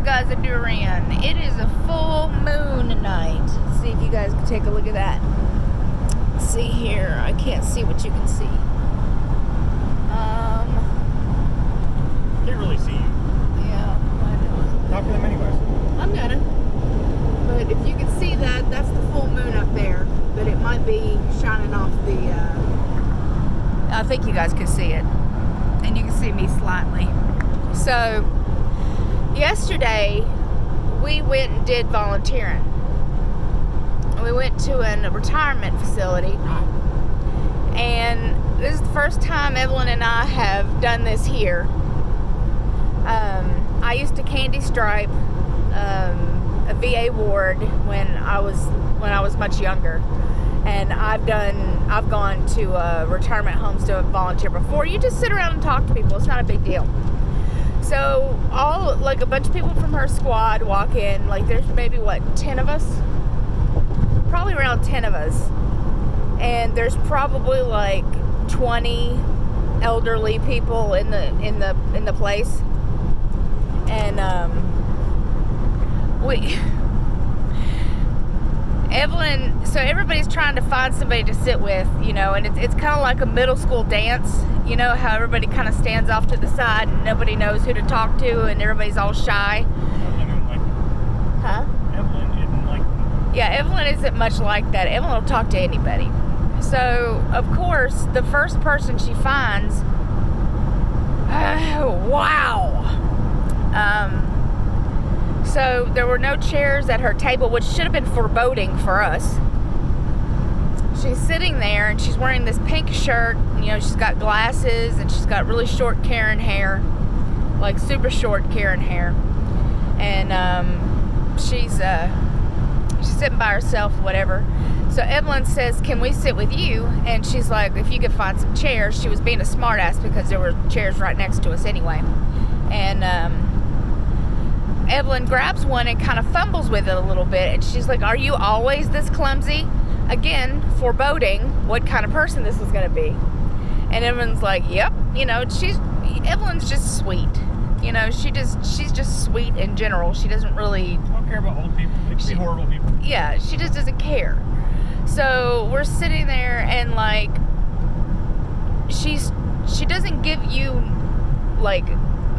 guys of Duran. It is a full moon tonight. Let's see if you guys can take a look at that. Let's see here. I can't see what you can see. Can't really see you. Yeah, I know. Talk to them anyways. I'm gonna. But if you can see that, that's the full moon up there. But it might be shining off the, I think you guys can see it. And you can see me slightly. So, yesterday, we went and did volunteering. We went to a retirement facility. And this is the first time Evelyn and I have done this here. I used to candy stripe a VA ward when I was much younger, and I've gone to retirement homes to volunteer before. You just sit around and talk to people. It's not a big deal. So a bunch of people from her squad walk in. Like there's maybe 10 of us, probably around 10 of us, and there's probably like 20 elderly people in the place. And Evelyn, so everybody's trying to find somebody to sit with, and it's kind of like a middle school dance, how everybody kind of stands off to the side and nobody knows who to talk to and everybody's all shy. Evelyn isn't like that. Huh? Evelyn isn't like that. Yeah, Evelyn isn't much like that. Evelyn will talk to anybody. So, of course, the first person she finds, wow. So there were no chairs at her table, which should have been foreboding for us. She's sitting there and she's wearing this pink shirt. She's got glasses and she's got really short Karen hair, like super short Karen hair. And she's sitting by herself, whatever. So Evelyn says, "Can we sit with you?" And she's like, "If you could find some chairs." She was being a smartass because there were chairs right next to us anyway. And Evelyn grabs one and kind of fumbles with it a little bit, and she's like, "Are you always this clumsy?" Again, foreboding what kind of person this was going to be. And Evelyn's like, "Yep." Evelyn's just sweet. She's just sweet in general. She doesn't really... I don't care about old people. They can be horrible people. Yeah, she just doesn't care. So we're sitting there and like, she doesn't give you like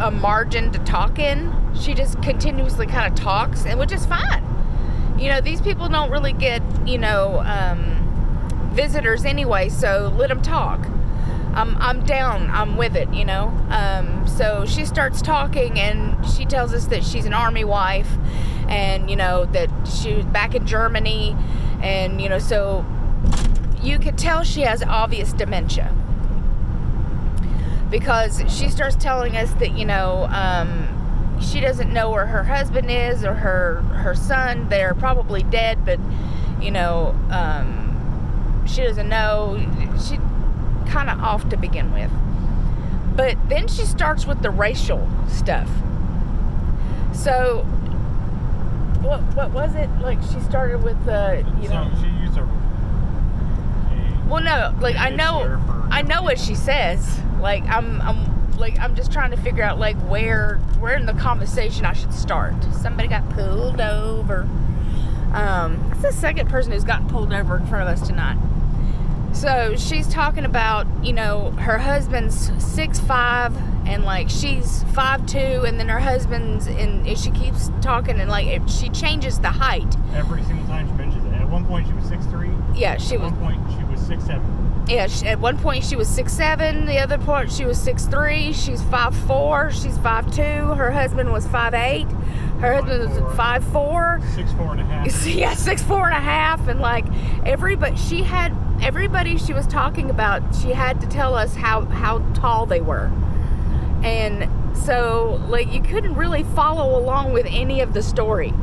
a margin to talk in. She just continuously kind of talks, and which is fine. These people don't really get, visitors anyway, so let them talk. I'm down. I'm with it, So she starts talking, and she tells us that she's an army wife, and, that she was back in Germany, and, so you could tell she has obvious dementia. Because she starts telling us that, she doesn't know where her husband is or her son. They're probably dead, but, she doesn't know. She kind of off to begin with. But then she starts with the racial stuff. So, what was it? Like, she started with the, So she used a well, no, like, I know what she says. Like, I'm just trying to figure out, like, where in the conversation I should start. Somebody got pulled over. That's the second person who's gotten pulled over in front of us tonight. So she's talking about, her husband's 6'5", and like she's 5'2", and then her husband's she keeps talking, and like she changes the height. Every single time she mentions it. At one point she was 6'3". Yeah, At one point she was 6'7". Yeah, at one point she was 6'7", the other point she was 6'3", she's 5'4", she's 5'2", her husband was 5'8", her husband was 5'4". 6'4" and a half. Yeah, 6'4" and a half, and like everybody she was talking about, she had to tell us how tall they were. And so, like, you couldn't really follow along with any of the story.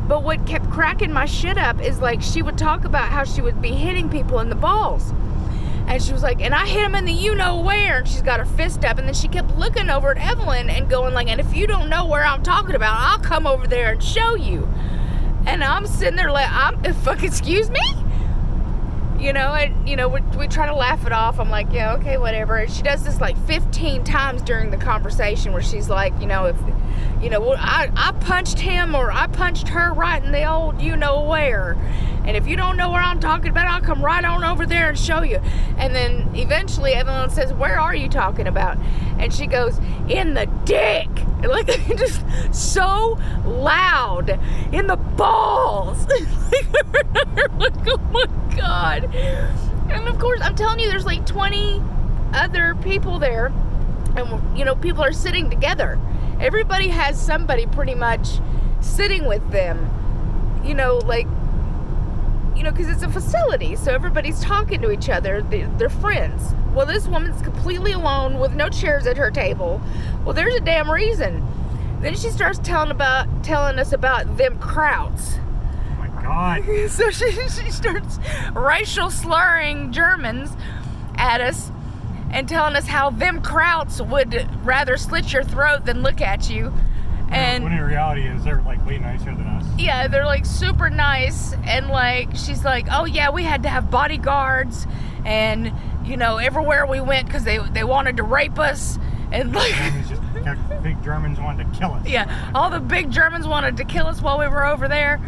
But what kept cracking my shit up is, like, she would talk about how she would be hitting people in the balls. And she was like, "And I hit him in the you-know-where." And she's got her fist up. And then she kept looking over at Evelyn and going, like, "And if you don't know where I'm talking about, I'll come over there and show you." And I'm sitting there like, excuse me? you know, and, you know, we try to laugh it off. I'm like, yeah, okay, whatever. And she does this like 15 times during the conversation where she's like, you know, if, you know, well, I punched him or I punched her right in the old you know where. And if you don't know what I'm talking about, I'll come right on over there and show you. And then eventually Evelyn says, where are you talking about? And she goes, in the dick. Like, just so loud. In the balls. Like, oh my God. And of course, I'm telling you, there's like 20 other people there. And, you know, people are sitting together. Everybody has somebody pretty much sitting with them. You know, like, you know, because it's a facility, so everybody's talking to each other. They're friends. Well, this woman's completely alone with no chairs at her table. Well, there's a damn reason. Then she starts telling us about them Krauts. Oh my God. So she starts racial slurring Germans at us and telling us how them Krauts would rather slit your throat than look at you. And when in reality is they're like way nicer than us. Yeah, they're like super nice, and like she's like, oh yeah, we had to have bodyguards, and you know, everywhere we went because they wanted to rape us, and like big Germans wanted to kill us. Yeah, all the big Germans wanted to kill us while we were over there,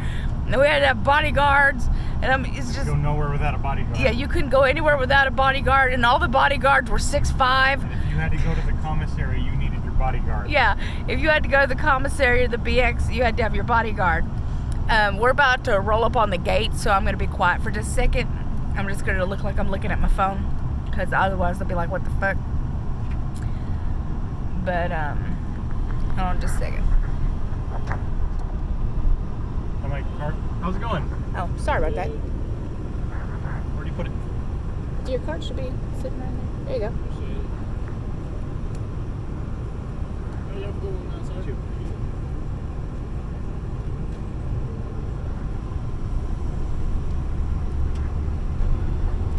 and we had to have bodyguards, and it's just go nowhere without a bodyguard. Yeah, you couldn't go anywhere without a bodyguard, and all the bodyguards were 6'5". And if you had to go to the commissary, you needed your bodyguard. Yeah, if you had to go to the commissary or the BX, you had to have your bodyguard. We're about to roll up on the gate, so I'm going to be quiet for just a second. I'm just going to look like I'm looking at my phone, because otherwise they'll be like, what the fuck? But, hold on just a second. I'm like, how's it going? Oh, sorry about that. Where do you put it? Your card should be sitting right there. There you go.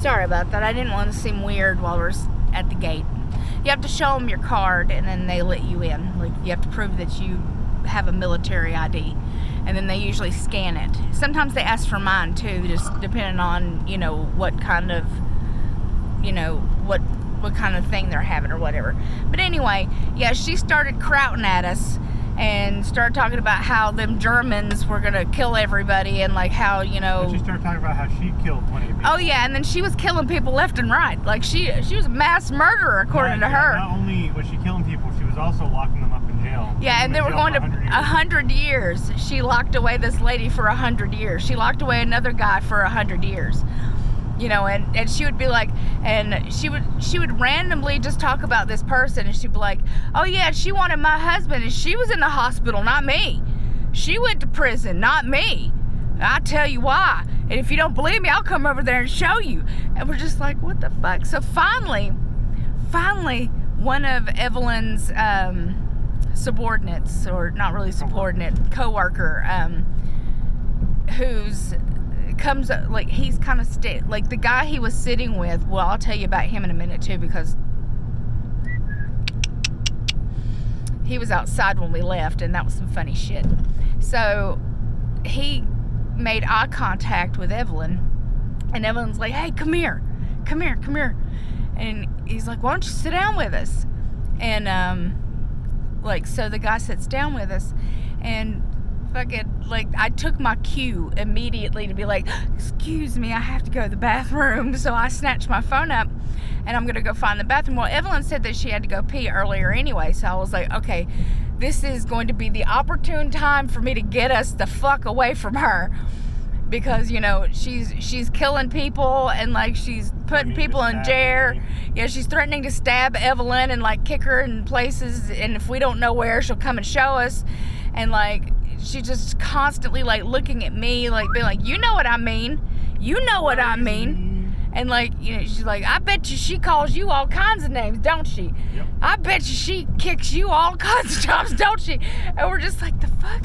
Sorry about that. I didn't want to seem weird while we're at the gate. You have to show them your card, and then they let you in. Like, you have to prove that you have a military ID, and then they usually scan it. Sometimes they ask for mine too, just depending on, you know, what kind of, you know, what kind of thing they're having or whatever. But anyway, yeah, she started krauting at us and started talking about how them Germans were gonna kill everybody, and like how, you know. And she started talking about how she killed 20 people. Oh yeah, and then she was killing people left and right. Like she was a mass murderer according to her. Not only was she killing people, she was also locking them up in jail. Yeah, and they were going to 100 years. She locked away this lady for 100 years. She locked away another guy for 100 years. You know, and she would be like, and she would randomly just talk about this person, and she'd be like, oh yeah, she wanted my husband, and she was in the hospital, not me. She went to prison, not me. I'll tell you why. And if you don't believe me, I'll come over there and show you. And we're just like, what the fuck? So finally, one of Evelyn's subordinates, or not really subordinate, co-worker, who's comes, like, he's kind of like the guy he was sitting with. Well, I'll tell you about him in a minute too, because he was outside when we left, and that was some funny shit. So he made eye contact with Evelyn, and Evelyn's like, hey, come here. And he's like, why don't you sit down with us? And like, so the guy sits down with us, and fucking, like, I took my cue immediately to be like, excuse me, I have to go to the bathroom. So I snatched my phone up, and I'm gonna go find the bathroom. Well, Evelyn said that she had to go pee earlier anyway, so I was like, okay, this is going to be the opportune time for me to get us the fuck away from her, because, you know, she's killing people, and like she's putting people in jail. Yeah, she's threatening to stab Evelyn and like kick her in places, and if we don't know where, she'll come and show us. And like, she just constantly like looking at me, like being like, you know what I mean, and like, you know, she's like, I bet you she calls you all kinds of names, don't she? Yep. I bet you she kicks you all kinds of times, don't she? And we're just like, the fuck?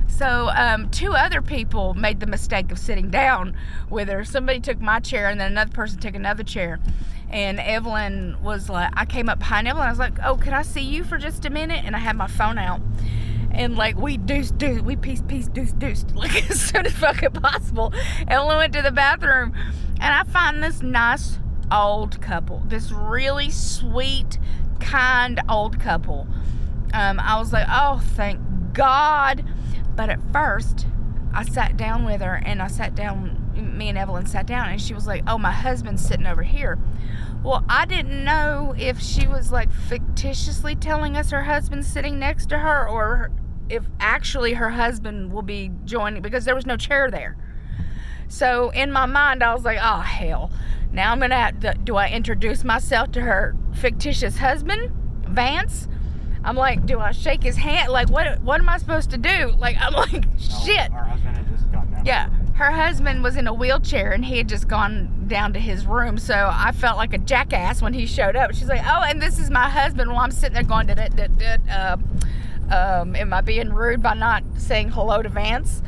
So two other people made the mistake of sitting down with her. Somebody took my chair, and then another person took another chair. And Evelyn was like, I came up behind Evelyn, I was like, oh, can I see you for just a minute? And I had my phone out. And like, we piece, deuced, like as soon as fucking possible. Evelyn went to the bathroom, And I find this nice old couple, this really sweet, kind old couple. I was like, oh, thank God. But at first, I sat down with her, and me and Evelyn sat down, and she was like, oh, my husband's sitting over here. Well, I didn't know if she was like fictitiously telling us her husband's sitting next to her, or if actually her husband will be joining, because there was no chair there. So in my mind, I was like, oh, hell. Now I'm going to have to, do I introduce myself to her fictitious husband, Vance? I'm like, do I shake his hand? Like, what am I supposed to do? Like, I'm like, shit. Our husband had just gotten out. Yeah, her husband was in a wheelchair, and he had just gone down to his room. So I felt like a jackass when he showed up. She's like, oh, and this is my husband. While I'm sitting there going, am I being rude by not saying hello to Vance?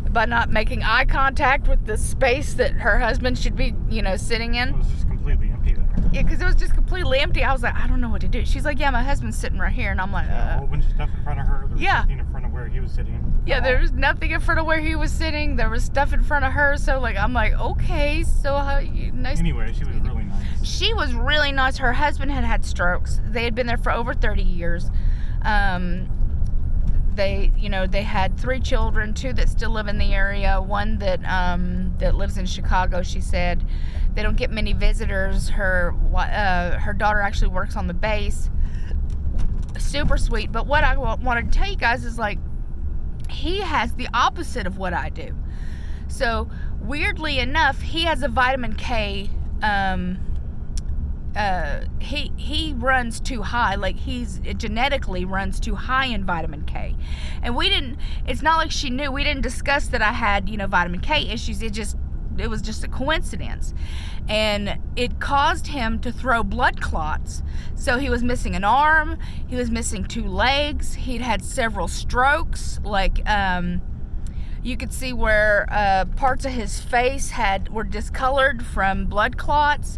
By not making eye contact with the space that her husband should be, sitting in? It was just completely empty there. Yeah, because it was just completely empty. I was like, I don't know what to do. She's like, yeah, my husband's sitting right here. And I'm like, A whole bunch of stuff in front of her. There was Yeah. nothing in front of where he was sitting. Yeah, there was nothing in front of where he was sitting. There was stuff in front of her. So, I'm like, okay, so nice. Anyway, she was really nice. She was really nice. Her husband had strokes. They had been there for over 30 years. They had 3 children, 2 that still live in the area, 1 that lives in Chicago. She said they don't get many visitors. Her daughter actually works on the base. Super sweet. But what I wanted to tell you guys is, he has the opposite of what I do. So weirdly enough, he has a vitamin K. He runs too high. He's genetically runs too high in vitamin K. And it's not like she knew. We didn't discuss that I had, vitamin K issues. It was just a coincidence. And it caused him to throw blood clots. So he was missing an arm. He was missing 2 legs. He'd had several strokes. You could see where parts of his face were discolored from blood clots.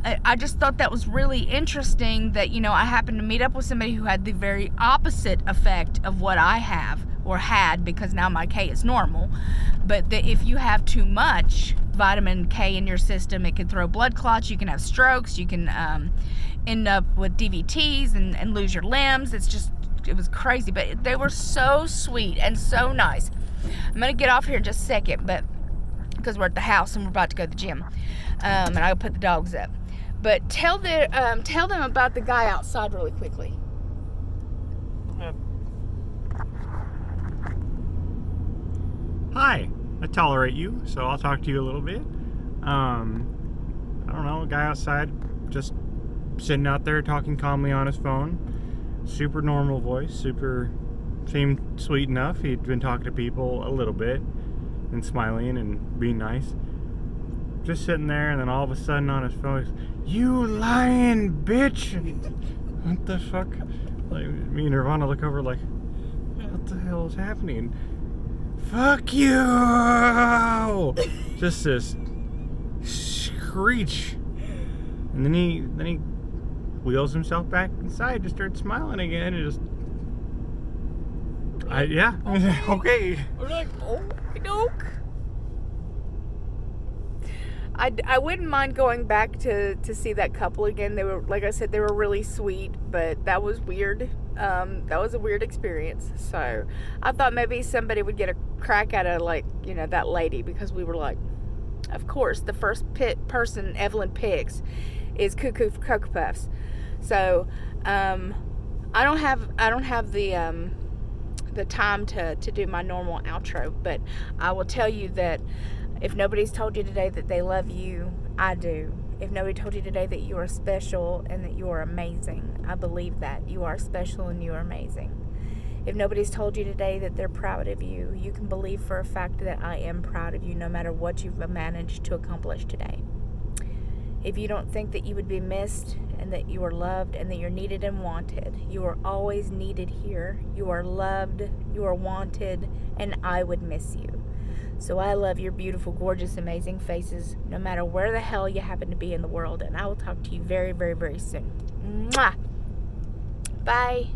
I just thought that was really interesting that, I happened to meet up with somebody who had the very opposite effect of what I have, or had, because now my K is normal. But that if you have too much vitamin K in your system, it can throw blood clots, you can have strokes, you can end up with DVTs and lose your limbs. It was crazy, but they were so sweet and so nice. I'm going to get off here in just a second, but because we're at the house and we're about to go to the gym, and I'll put the dogs up. But tell them about the guy outside really quickly. Hi, I tolerate you, so I'll talk to you a little bit. I don't know, a guy outside just sitting out there talking calmly on his phone. Super normal voice, seemed sweet enough. He'd been talking to people a little bit and smiling and being nice. Just sitting there, and then all of a sudden on his phone, he's, you lying bitch! What the fuck? Me and Nirvana look over what the hell is happening? Fuck you! Just this screech. And then he wheels himself back inside, just starts smiling again, and yeah. Okay. We're like, oh, doke. I wouldn't mind going back to see that couple again. They were, like I said, they were really sweet, but that was weird. That was a weird experience. So I thought maybe somebody would get a crack at that lady, because we were like, of course, the first person Evelyn picks is Cuckoo for Cocoa Puffs. So I don't have the time to do my normal outro, but I will tell you that if nobody's told you today that they love you, I do. If nobody told you today that you are special and that you are amazing, I believe that. You are special and you are amazing. If nobody's told you today that they're proud of you, you can believe for a fact that I am proud of you no matter what you've managed to accomplish today. If you don't think that you would be missed and that you are loved and that you're needed and wanted, you are always needed here. You are loved, you are wanted, and I would miss you. So I love your beautiful, gorgeous, amazing faces, no matter where the hell you happen to be in the world. And I will talk to you very, very, very soon. Mwah! Bye.